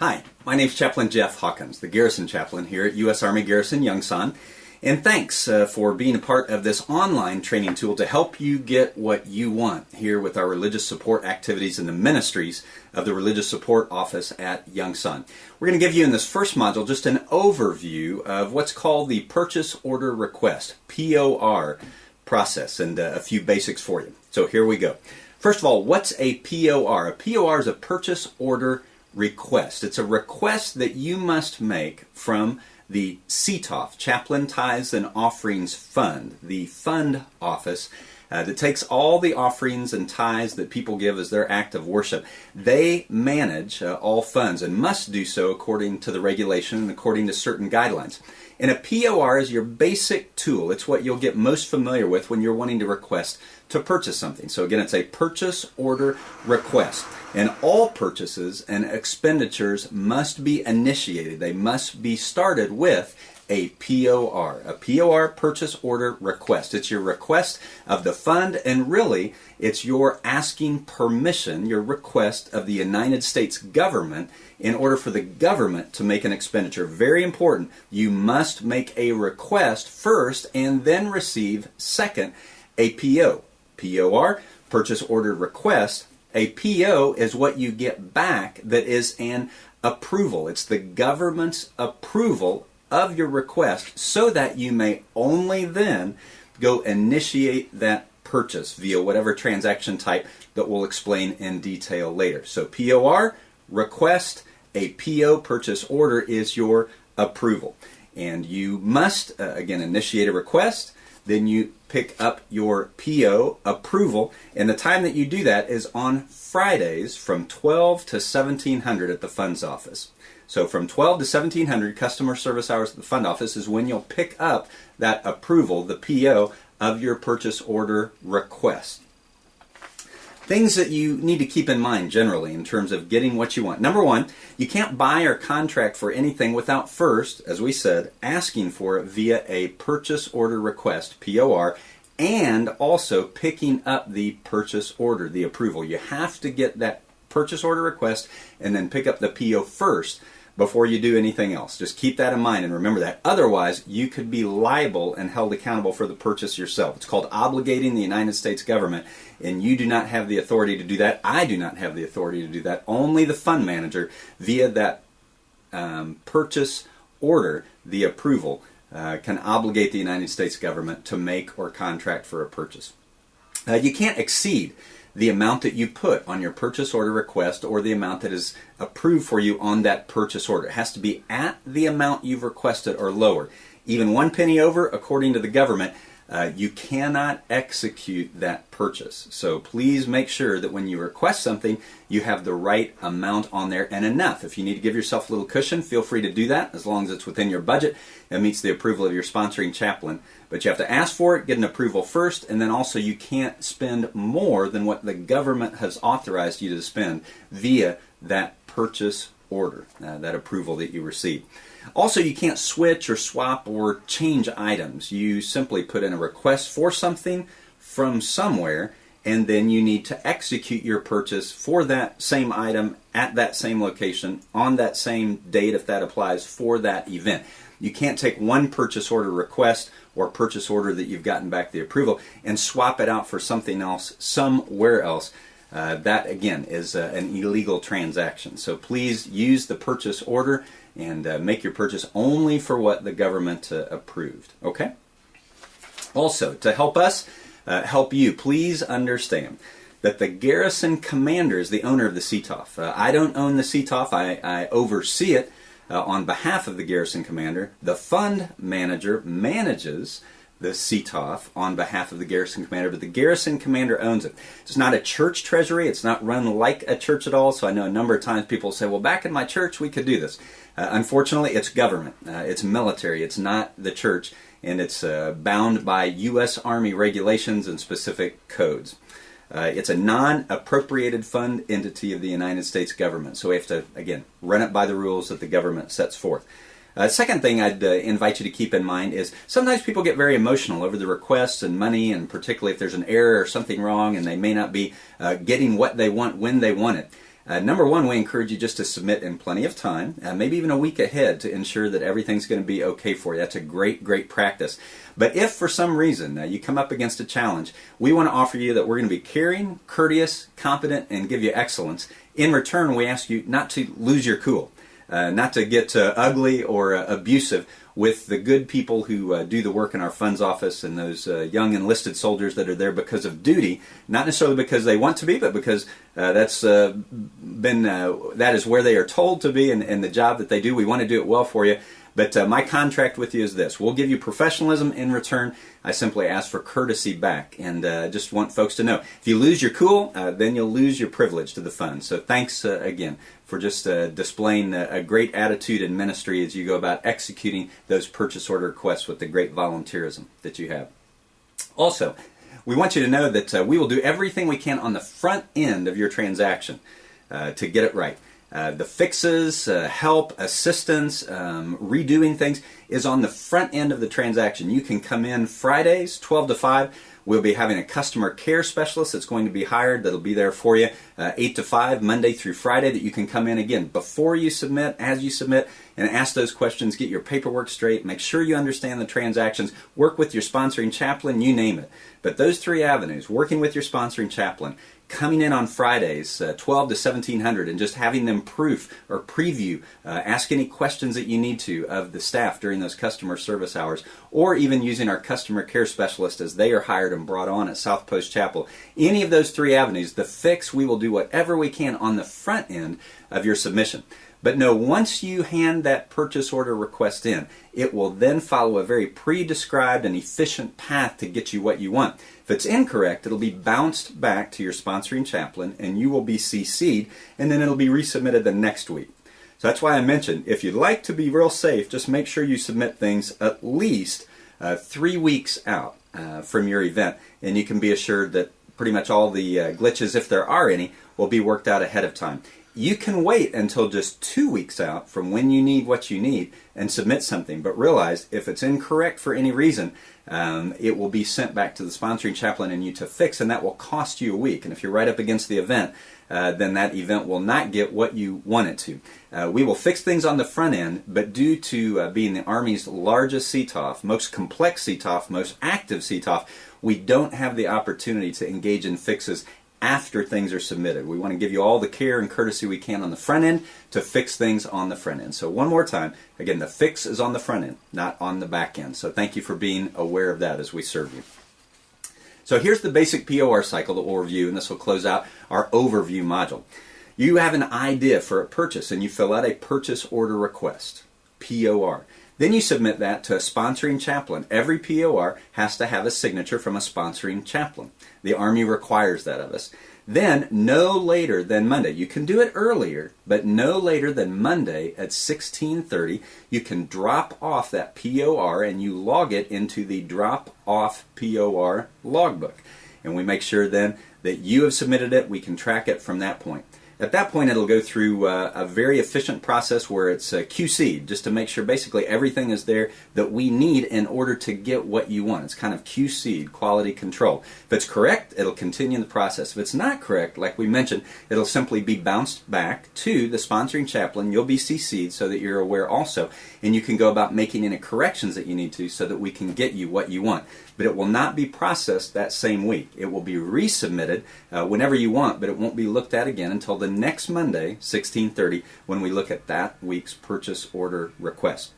Hi, my name's Chaplain Jeff Hawkins, the Garrison Chaplain here at U.S. Army Garrison Yongsan, and thanks for being a part of this online training tool to help you get what you want here with our religious support activities and the ministries of the Religious Support Office at Yongsan. We're going to give you in this first module just an overview of what's called the Purchase Order Request, POR, process, and a few basics for you. So here we go. First of all, what's a POR? A POR is a Purchase Order Request. It's a request that you must make from the CTOF, Chaplain Tithes and Offerings Fund, the fund office that takes all the offerings and tithes that people give as their act of worship. They manage all funds and must do so according to the regulation and according to certain guidelines. And a POR is your basic tool. It's what you'll get most familiar with when you're wanting to request to purchase something. So again, it's a purchase order request. And all purchases and expenditures must be initiated. They must be started with a POR. A POR, purchase order request. It's your request of the fund, and really it's your asking permission, your request of the United States government in order for the government to make an expenditure. Very important. You must make a request first and then receive second a PO. POR, purchase order request. A PO is what you get back that is an approval. It's the government's approval of your request so that you may only then go initiate that purchase via whatever transaction type that we'll explain in detail later. So POR, request, a PO, purchase order, is your approval. And you must, again, initiate a request. Then you pick up your PO approval, and the time that you do that is on Fridays from 12 to 1700 at the funds office. So from 12 to 1700, customer service hours at the fund office is when you'll pick up that approval, the PO, of your purchase order request. Things that you need to keep in mind generally in terms of getting what you want. Number one, you can't buy or contract for anything without first, as we said, asking for it via a purchase order request, POR, and also picking up the purchase order, the approval. You have to get that purchase order request and then pick up the PO first before you do anything else. Just keep that in mind and remember that. Otherwise, you could be liable and held accountable for the purchase yourself. It's called obligating the United States government, and you do not have the authority to do that. I do not have the authority to do that. Only the fund manager, via that purchase order, the approval, can obligate the United States government to make or contract for a purchase. You can't exceed the amount that you put on your purchase order request or the amount that is approved for you on that purchase order. It has to be at the amount you've requested or lower. Even 1 penny over, according to the government, you cannot execute that purchase. So please make sure that when you request something, you have the right amount on there and enough. If you need to give yourself a little cushion, feel free to do that as long as it's within your budget and meets the approval of your sponsoring chaplain. But you have to ask for it, get an approval first, and then also you can't spend more than what the government has authorized you to spend via that purchase order, that approval that you receive. Also, you can't switch or swap or change items. You simply put in a request for something from somewhere, and then you need to execute your purchase for that same item at that same location on that same date, if that applies, for that event. You can't take one purchase order request or purchase order that you've gotten back the approval and swap it out for something else somewhere else. That, again, is an illegal transaction. So please use the purchase order and make your purchase only for what the government approved. Okay? Also, to help us, help you, please understand that the garrison commander is the owner of the CTOF. I don't own the CTOF. I oversee it on behalf of the garrison commander. The fund manager manages the CTOF on behalf of the garrison commander, but the garrison commander owns it. It's not a church treasury. It's not run like a church at all. So I know a number of times people say, well, back in my church we could do this. Unfortunately, it's government. It's military. It's not the church, and it's bound by U.S. Army regulations and specific codes. It's a non-appropriated fund entity of the United States government. So we have to, again, run it by the rules that the government sets forth. Second thing I'd invite you to keep in mind is sometimes people get very emotional over the requests and money, and particularly if there's an error or something wrong and they may not be getting what they want when they want it. Number one, we encourage you just to submit in plenty of time, maybe even a week ahead, to ensure that everything's going to be okay for you. That's a great, great practice. But if for some reason you come up against a challenge, we want to offer you that we're going to be caring, courteous, competent, and give you excellence. In return, we ask you not to lose your cool, not to get ugly or abusive with the good people who do the work in our funds office, and those young enlisted soldiers that are there because of duty, not necessarily because they want to be, but because that is where they are told to be, and the job that they do. We want to do it well for you. But my contract with you is this: we'll give you professionalism in return. I simply ask for courtesy back, and just want folks to know, if you lose your cool, then you'll lose your privilege to the fund. So thanks again for just displaying a great attitude in ministry as you go about executing those purchase order requests with the great volunteerism that you have. Also, we want you to know that we will do everything we can on the front end of your transaction to get it right. The fixes, help, assistance, redoing things is on the front end of the transaction. You can come in Fridays, 12 to 5. We'll be having a customer care specialist that's going to be hired that'll be there for you 8 to 5, Monday through Friday, that you can come in again before you submit, as you submit, and ask those questions, get your paperwork straight, make sure you understand the transactions, work with your sponsoring chaplain, you name it. But those three avenues, working with your sponsoring chaplain, coming in on Fridays, 12 to 1700, and just having them proof or preview, ask any questions that you need to of the staff during those customer service hours, or even using our customer care specialist as they are hired and brought on at South Post Chapel. Any of those three avenues, the fix, we will do whatever we can on the front end of your submission. But no, once you hand that purchase order request in, it will then follow a very pre-described and efficient path to get you what you want. If it's incorrect, it'll be bounced back to your sponsoring chaplain, and you will be CC'd, and then it'll be resubmitted the next week. So that's why I mentioned, if you'd like to be real safe, just make sure you submit things at least 3 weeks out from your event, and you can be assured that pretty much all the glitches, if there are any, will be worked out ahead of time. You can wait until just 2 weeks out from when you need what you need and submit something, but realize if it's incorrect for any reason, it will be sent back to the sponsoring chaplain and you to fix, and that will cost you a week. And if you're right up against the event, then that event will not get what you want it to. We will fix things on the front end, but due to being the Army's largest CTOF, most complex CTOF, most active CTOF, we don't have the opportunity to engage in fixes after things are submitted. We want to give you all the care and courtesy we can on the front end to fix things on the front end. So one more time, again, the fix is on the front end, not on the back end. So thank you for being aware of that as we serve you. So here's the basic POR cycle that we'll review, and this will close out our overview module. You have an idea for a purchase, and you fill out a purchase order request, POR. Then you submit that to a sponsoring chaplain. Every POR has to have a signature from a sponsoring chaplain. The Army requires that of us. Then, no later than Monday, you can do it earlier, but no later than Monday at 16:30, you can drop off that POR and you log it into the drop off POR logbook. And we make sure then that you have submitted it. We can track it from that point. At that point, it'll go through a very efficient process where it's QC'd, just to make sure basically everything is there that we need in order to get what you want. It's kind of QC'd, quality control. If it's correct, it'll continue the process. If it's not correct, like we mentioned, it'll simply be bounced back to the sponsoring chaplain. You'll be CC'd so that you're aware also, and you can go about making any corrections that you need to so that we can get you what you want. But it will not be processed that same week. It will be resubmitted whenever you want, but it won't be looked at again until the next Monday, 16:30, when we look at that week's purchase order request.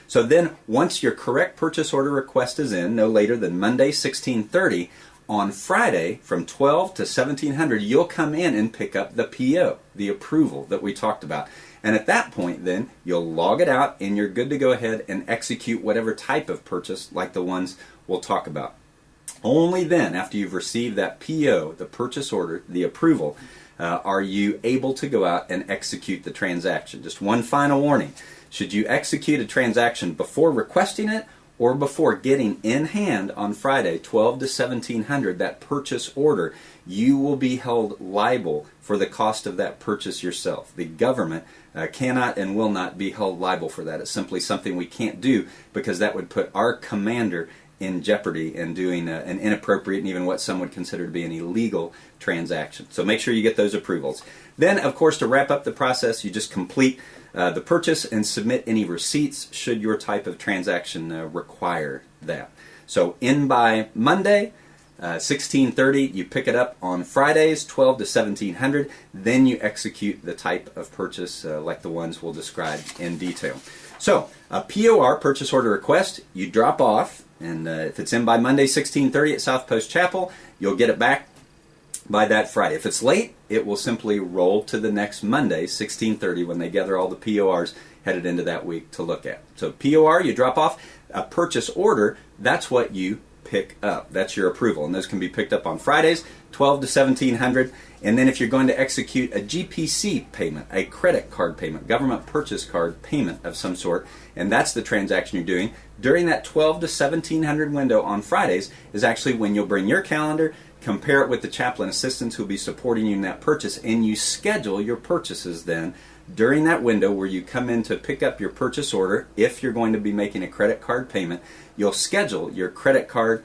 So then, once your correct purchase order request is in, no later than Monday, 16:30, on Friday, from 12 to 1700, you'll come in and pick up the PO, the approval that we talked about. And at that point, then, you'll log it out, and you're good to go ahead and execute whatever type of purchase, like the ones we'll talk about. Only then, after you've received that PO, the purchase order, the approval, are you able to go out and execute the transaction. Just one final warning. Should you execute a transaction before requesting it or before getting in hand on Friday, 12 to 1700, that purchase order, you will be held liable for the cost of that purchase yourself. The government cannot and will not be held liable for that. It's simply something we can't do because that would put our commander in jeopardy and doing an inappropriate and even what some would consider to be an illegal transaction. So make sure you get those approvals. Then, of course, to wrap up the process, you just complete the purchase and submit any receipts should your type of transaction require that. So in by Monday, 1630, you pick it up on Fridays, 12 to 1700, then you execute the type of purchase like the ones we'll describe in detail. So, a POR, purchase order request, you drop off, and if it's in by Monday, 1630 at South Post Chapel, you'll get it back by that Friday. If it's late, it will simply roll to the next Monday, 1630, when they gather all the PORs headed into that week to look at. So POR, you drop off. A purchase order, that's what you pick up. That's your approval. And those can be picked up on Fridays, 12 to 1700. And then if you're going to execute a GPC payment, a credit card payment, government purchase card payment of some sort, and that's the transaction you're doing, during that 12 to 1700 window on Fridays is actually when you'll bring your calendar, compare it with the chaplain assistants who will be supporting you in that purchase, and you schedule your purchases then during that window where you come in to pick up your purchase order. If you're going to be making a credit card payment, you'll schedule your credit card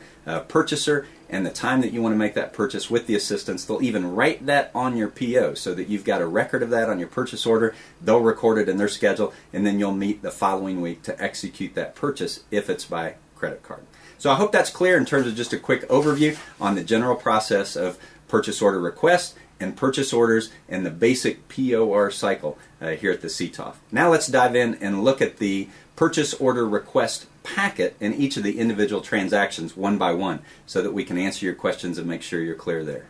purchaser and the time that you want to make that purchase with the assistants. They'll even write that on your PO so that you've got a record of that on your purchase order. They'll record it in their schedule, and then you'll meet the following week to execute that purchase if it's by credit card. So I hope that's clear in terms of just a quick overview on the general process of purchase order requests and purchase orders and the basic POR cycle here at the CTOF. Now let's dive in and look at the purchase order request packet in each of the individual transactions one by one so that we can answer your questions and make sure you're clear there.